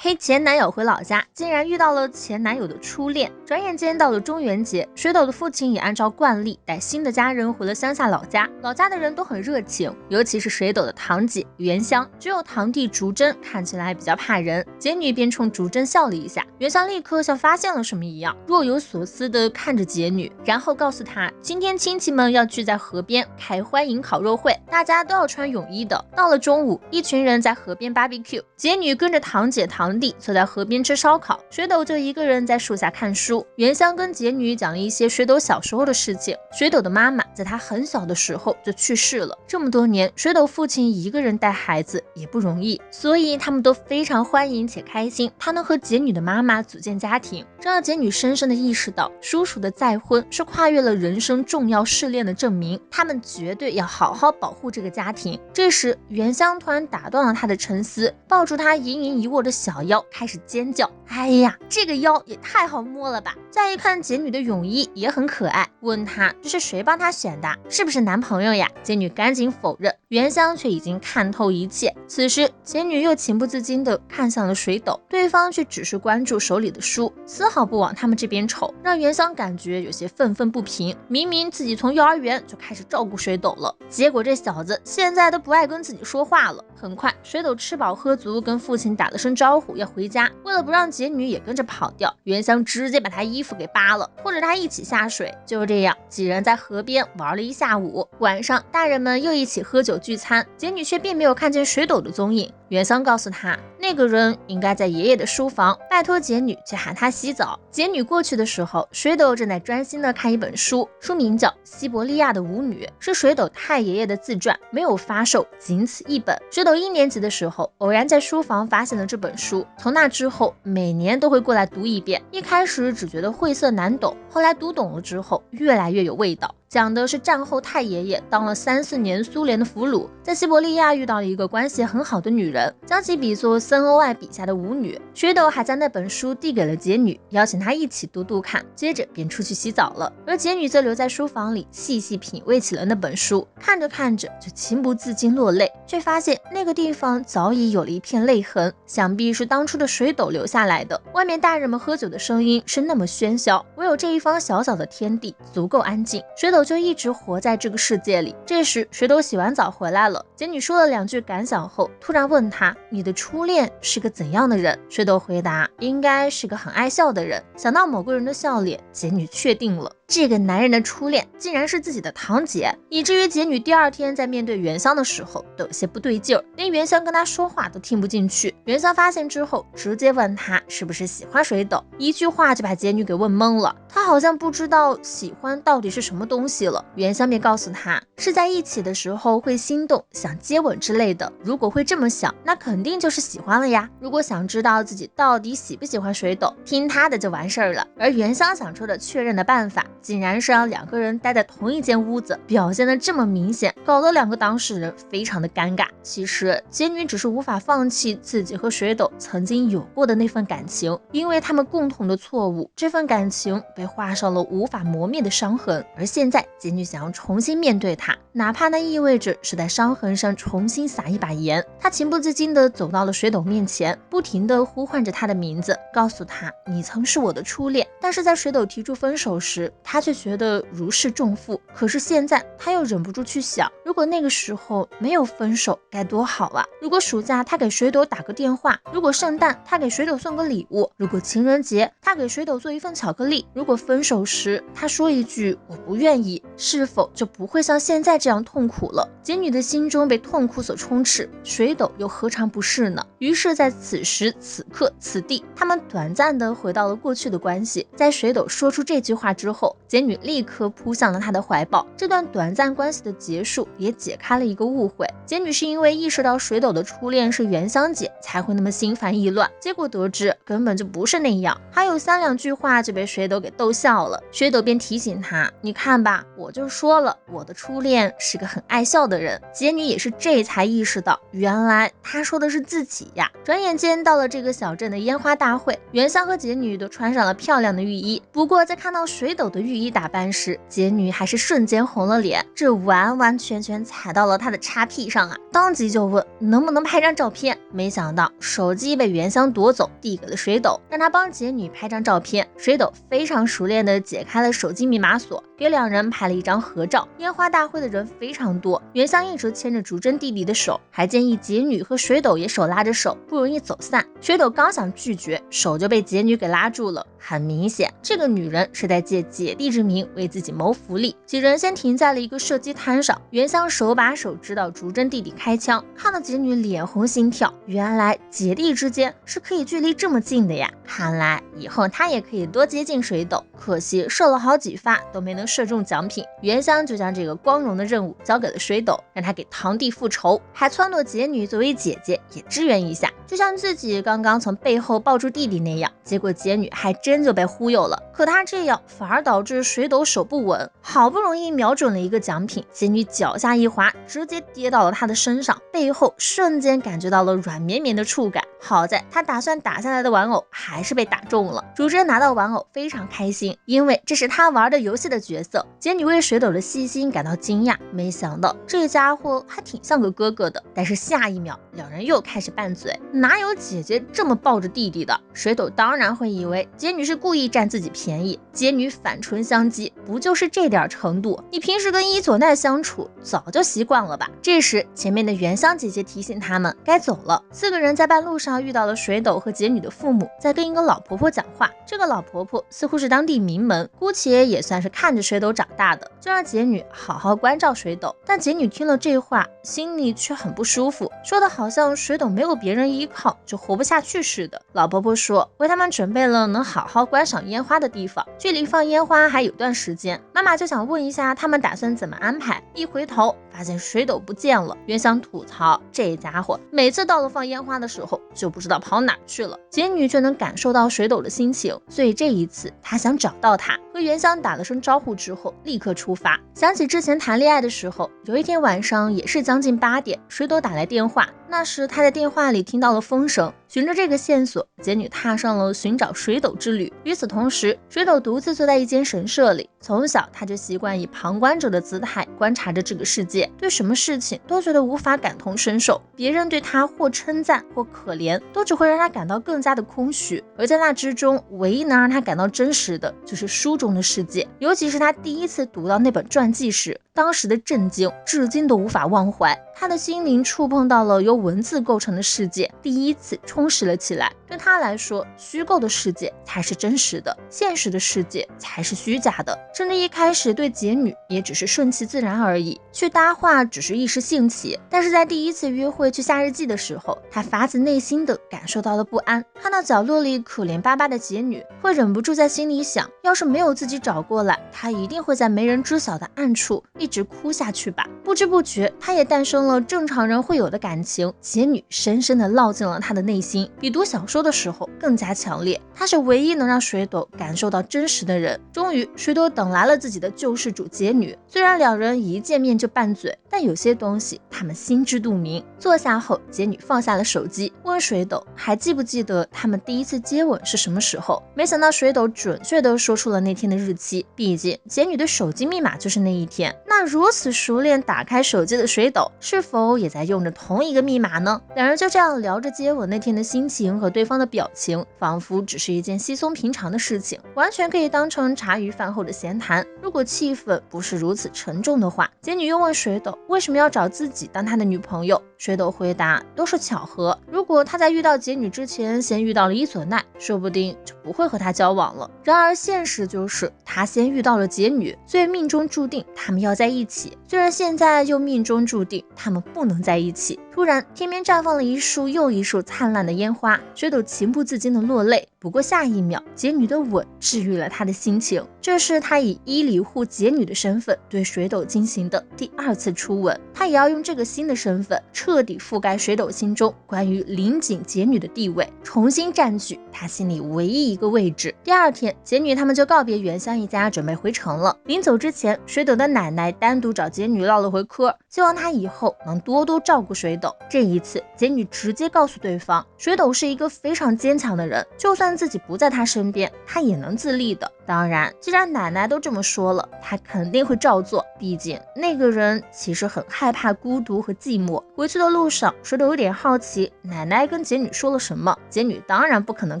陪前男友回老家，竟然遇到了前男友的初恋。转眼间到了中元节，水斗的父亲也按照惯例带新的家人回了乡下老家。老家的人都很热情，尤其是水斗的堂姐元香，只有堂弟竹珍看起来比较怕人。姐女便冲竹珍笑了一下，元香立刻像发现了什么一样，若有所思地看着姐女，然后告诉她，今天亲戚们要聚在河边开欢迎烤肉会，大家都要穿泳衣的。到了中午，一群人在河边 BBQ， 姐女跟着堂姐堂弟坐在河边吃烧烤，水斗就一个人在树下看书。元香跟姐女讲了一些水斗小时候的事情。水斗的妈妈在他很小的时候就去世了，这么多年，水斗父亲一个人带孩子也不容易，所以他们都非常欢迎且开心他能和姐女的妈妈组建家庭。这让姐女深深的意识到，叔叔的再婚是跨越了人生重要试炼的证明，他们绝对要好好保护这个家庭。这时，元香突然打断了他的沉思，抱住他盈盈一握的小腰开始尖叫，哎呀，这个腰也太好摸了吧！再一看姐女的泳衣也很可爱，问她这是谁帮她选的，是不是男朋友呀？姐女赶紧否认，元香却已经看透一切。此时姐女又情不自禁地看向了水斗，对方却只是关注手里的书，丝毫不往他们这边瞅，让元香感觉有些愤愤不平。明明自己从幼儿园就开始照顾水斗了，结果这小子现在都不爱跟自己说话了。很快，水斗吃饱喝足，跟父亲打了声招呼要回家。为了不让姐女也跟着跑掉，元香直接把她衣服给扒了，拖着她一起下水。就这样，几人在河边玩了一下午。晚上，大人们又一起喝酒聚餐，姐女却并没有看见水斗的踪影。元香告诉她，那个人应该在爷爷的书房，拜托姐女去喊他洗澡。姐女过去的时候，水斗正在专心的看一本书，书名叫《西伯利亚的舞女》，是水斗太爷爷的自传，没有发售，仅此一本。水斗1年级的时候，偶然在书房发现了这本书，从那之后每年都会过来读一遍。一开始只觉得晦涩难懂，后来读懂了之后越来越有味道。讲的是战后太爷爷当了3、4年苏联的俘虏，在西伯利亚遇到了一个关系很好的女人，将其比作森欧爱笔下的舞女。水斗还将那本书递给了姐女，邀请她一起读读看，接着便出去洗澡了。而姐女则留在书房里细细品味起了那本书，看着看着就情不自禁落泪，却发现那个地方早已有了一片泪痕，想必是当初的水斗留下来的。外面大人们喝酒的声音是那么喧嚣，唯有这一方小小的天地足够安静，水斗就一直活在这个世界里。这时水斗洗完澡回来了，姐女说了2句感想后，突然问他，你的初恋是个怎样的人？水斗回答，应该是个很爱笑的人。想到某个人的笑脸，姐女确定了，这个男人的初恋竟然是自己的堂姐，以至于姐女第2天在面对元香的时候都有些不对劲儿，连元香跟她说话都听不进去。元香发现之后，直接问她是不是喜欢水斗，一句话就把姐女给问懵了。她好像不知道喜欢到底是什么东西了。元香便告诉她，是在一起的时候会心动，想接吻之类的。如果会这么想，那肯定就是喜欢了呀。如果想知道自己到底喜不喜欢水斗，听她的就完事儿了。而元香想出的确认的办法，竟然是让2个人待在同一间屋子，表现得这么明显，搞得2个当事人非常的尴尬。其实姐女只是无法放弃自己和水斗曾经有过的那份感情，因为他们共同的错误，这份感情被画上了无法磨灭的伤痕。而现在姐女想要重新面对它，哪怕那意味着是在伤痕上重新撒一把盐。她情不自禁地走到了水斗面前，不停地呼唤着他的名字，告诉他，你曾是我的初恋。但是在水斗提出分手时，他却觉得如释重负。可是现在他又忍不住去想，如果那个时候没有分手该多好啊！如果暑假他给水斗打个电话，如果圣诞他给水斗送个礼物，如果情人节他给水斗做一份巧克力，如果分手时他说一句我不愿意，是否就不会像现在这样痛苦了？姐女的心中被痛苦所充斥，水斗又何尝不是呢？于是在此时此刻此地，他们短暂的回到了过去的关系。在水斗说出这句话之后，姐女立刻扑向了他的怀抱。这段短暂关系的结束也解开了一个误会，姐女是因为意识到水斗的初恋是元香姐才会那么心烦意乱，结果得知根本就不是那样，还有3、2句话就被水斗给逗笑了。水斗便提醒她，你看吧，我就说了，我的初恋是个很爱笑的人。杰女也是这才意识到，原来他说的是自己呀。转眼间到了这个小镇的烟花大会，原香和杰女都穿上了漂亮的浴衣。不过在看到水斗的浴衣打扮时，杰女还是瞬间红了脸，这完完全全踩到了她的叉屁上啊！当即就问能不能拍张照片。没想到手机被原香夺走，递给了水斗，让他帮杰女拍张照片。水斗非常熟练地解开了手机密码锁，给两人拍了一张合照。烟花大会的人非常多，原香一直牵着竹真弟弟的手，还建议杰女和水斗也手拉着手，不容易走散。水斗刚想拒绝，手就被杰女给拉住了。很明显，这个女人是在借姐弟之名为自己谋福利。几人先停在了一个射击摊上，原香手把手指导竹真弟弟开枪，看到杰女脸红心跳，原来姐弟之间是可以距离这么近的呀！看来以后他也可以多接近水斗。可惜射了好几发都没能射中奖品，原香就将这个光荣的任务交给了水斗，让他给堂弟复仇，还撺掇杰女作为姐姐也支援一下，就像自己刚刚从背后抱住弟弟那样。结果杰女还真就被忽悠了，可他这样反而导致水斗手不稳，好不容易瞄准了一个奖品，杰女脚下一滑，直接跌到了他的身上，背后瞬间感觉到了软绵绵的触感。好在他打算打下来的玩偶还是被打中了。竹真拿到玩偶非常开心，因为这是他玩的游戏的角色。杰女为水斗的细心感到惊讶，没想到这家伙还挺像个哥哥的。但是下一秒两人又开始拌嘴，哪有姐姐这么抱着弟弟的？水斗当然会以为杰女是故意占自己便宜，杰女反唇相讥，不就是这点程度？你平时跟伊佐奈相处早就习惯了吧？这时前面的原香姐姐提醒他们该走了。四个人在半路上遇到了水斗和杰女的父母，在跟一个老婆婆讲话。这个老婆婆似乎是当地名门，姑且也算是看着水斗长大的，就让杰女好好关照水斗。但杰女听了这话，心里却很不舒服，说的好像水斗没有别人依靠就活不下去似的。老婆婆说为他们准备了能好好观赏烟花的地方，距离放烟花还有段时间，妈妈就想问一下他们打算怎么安排。一回头发现水斗不见了，原想吐槽这家伙每次到了放烟花的时候就不知道跑哪去了。杰女却能感受到水斗的心情，所以这一次她想找到他，和原香打了声招呼之后立刻出发。想起之前谈恋爱的时候，有一天晚上也是将近8点，水斗打来电话，那时他在电话里听到了风声，循着这个线索，杰女踏上了寻找水斗之旅。与此同时，水斗独自坐在一间神社里，从小他就习惯以旁观者的姿态观察着这个世界，对什么事情都觉得无法感同身受，别人对他或称赞或可怜，都只会让他感到更加的空虚。而在那之中，唯一能让他感到真实的就是书中的世界，尤其是他第一次读到那本传记时，当时的震惊至今都无法忘怀。他的心灵触碰到了由文字构成的世界，第一次充实了起来。对他来说，虚构的世界才是真实的，现实的世界才是虚假的。甚至一开始对杰女也只是顺其自然而已，去搭话只是一时兴起。但是在第一次约会去夏日祭的时候，他发自内心的感受到了不安。看到角落里可怜巴巴的杰女，会忍不住在心里想，要是没有自己找过来，他一定会在没人知晓的暗处一直哭下去吧。不知不觉，他也诞生了正常人会有的感情，杰女深深地烙进了他的内心，比读小说的时候更加强烈。他是唯一能让水斗感受到真实的人。终于，水斗等来了自己的救世主杰女。虽然两人一见面就拌嘴，但有些东西他们心知肚明。坐下后，杰女放下了手机，问水斗还记不记得他们第一次接吻是什么时候。没想到水斗准确地说出了那天的日期，毕竟杰女的手机密码就是那一天。那如此熟练打开手机的水斗，是否也在用着同一个密码呢？两人就这样聊着接吻那天的心情和对方的表情，仿佛只是一件稀松平常的事情，完全可以当成茶余饭后的闲谈。如果气氛不是如此沉重的话，杰女又问水斗为什么要找自己当他的女朋友。水斗回答都是巧合，如果他在遇到杰女之前先遇到了伊佐奈，说不定就不会和他交往了。然而现实就是他先遇到了杰女，所以命中注定他们要在一起。虽然现在又命中注定他们不能在一起。突然天边绽放了一束又一束灿烂的烟花，水斗情不自禁的落泪。不过下一秒，杰女的吻治愈了他的心情，这是他以伊里户杰女的身份对水斗进行的第2次初吻。他也要用这个新的身份彻底覆盖水斗心中关于领井杰女的地位，重新占据他心里唯一一个位置。第2天，杰女他们就告别原香一家，准备回城了。临走之前，水斗的奶奶单独找解女唠了回嗑，希望她以后能多多照顾水斗。这一次，解女直接告诉对方，水斗是一个非常坚强的人，就算自己不在他身边，他也能自立的。当然，既然奶奶都这么说了，他肯定会照做，毕竟那个人其实很害怕孤独和寂寞。回去的路上，水斗有点好奇奶奶跟解女说了什么，解女当然不可能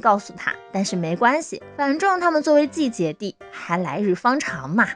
告诉他，但是没关系，反正他们作为继姐弟，还来日方长嘛。